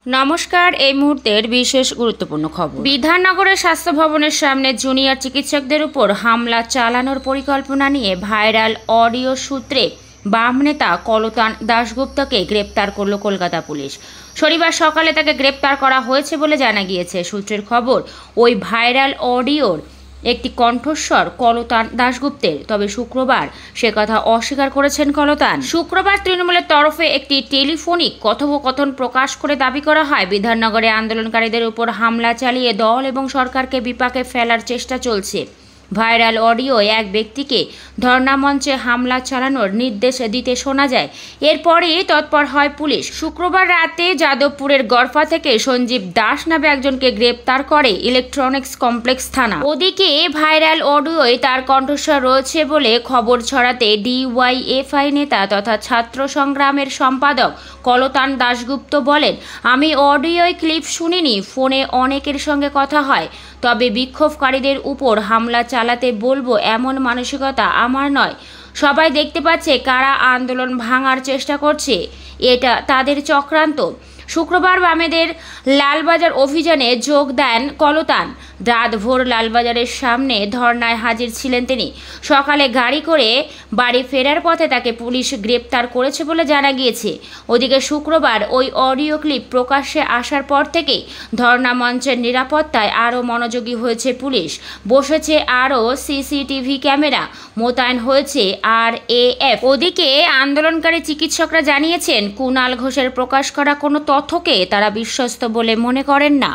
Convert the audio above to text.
নমস্কার। এই মুহূর্তের বিশেষ গুরুত্বপূর্ণ খবর। বিধাননগরের স্বাস্থ্য ভবনের সামনে জুনিয়র চিকিৎসকদের উপর হামলা চালানোর পরিকল্পনা নিয়ে ভাইরাল অডিও সূত্রে বাম নেতা কলতান দাশগুপ্তকে গ্রেপ্তার করল কলকাতা পুলিশ। শনিবার সকালে তাকে গ্রেপ্তার করা হয়েছে বলে জানা গিয়েছে। সূত্রের খবর, ওই ভাইরাল অডিওর একটি কণ্ঠস্বর কলতান দাশগুপ্তের। তবে শুক্রবার সে কথা অস্বীকার করেছেন কলতান। শুক্রবার তৃণমূলের তরফে একটি টেলিফোনিক কথোপকথন প্রকাশ করে দাবি করা হয়, বিধাননগরে আন্দোলনকারীদের উপর হামলা চালিয়ে দল এবং সরকারকে বিপাকে ফেলার চেষ্টা চলছে। ভাইরাল অডিও এক ব্যক্তিকে ধর্ণা মঞ্চে হামলা চালানোর নির্দেশ দিতে শোনা যায়। এরপরেই তৎপর হয় পুলিশ। শুক্রবার রাতে যাদবপুরের গড়ফা থেকে সঞ্জীব দাস নামে একজনকে গ্রেপ্তার করে ইলেকট্রনিক্স কমপ্লেক্স থানা। ওদিকে ভাইরাল অডিওয় তার কণ্ঠস্বর রয়েছে বলে খবর ছড়াতে ডিওয়াইএফআই নেতা তথা ছাত্র সংগ্রামের সম্পাদক কলতান দাশগুপ্ত বলেন, আমি অডিওয় ক্লিপ শুনিনি, ফোনে অনেকের সঙ্গে কথা হয়। তবে বিক্ষোভকারীদের উপর হামলা চালাতে বলবো এমন মানসিকতা আমার নয়। সবাই দেখতে পাচ্ছে কারা আন্দোলন ভাঙার চেষ্টা করছে, এটা তাদের চক্রান্ত। শুক্রবার বামেদের লালবাজার অভিযানে যোগ দেন কলতান। রাতভোর লালবাজারের সামনে ধর্নায় হাজির ছিলেন তিনি। সকালে গাড়ি করে বাড়ি ফেরার পথে তাকে পুলিশ গ্রেপ্তার করেছে বলে জানা গিয়েছে। ওদিকে শুক্রবার ওই অডিও ক্লিপ প্রকাশ্যে আসার পর থেকেই ধর্না মঞ্চের নিরাপত্তায় আরও মনোযোগী হয়েছে পুলিশ। বসেছে আরও সিসিটিভি ক্যামেরা, মোতায়েন হয়েছে RAF। ওদিকে আন্দোলনকারী চিকিৎসকরা জানিয়েছেন, কুণাল ঘোষের প্রকাশ করা কোনো তথ্যকে তারা বিশ্বস্ত বলে মনে করেন না।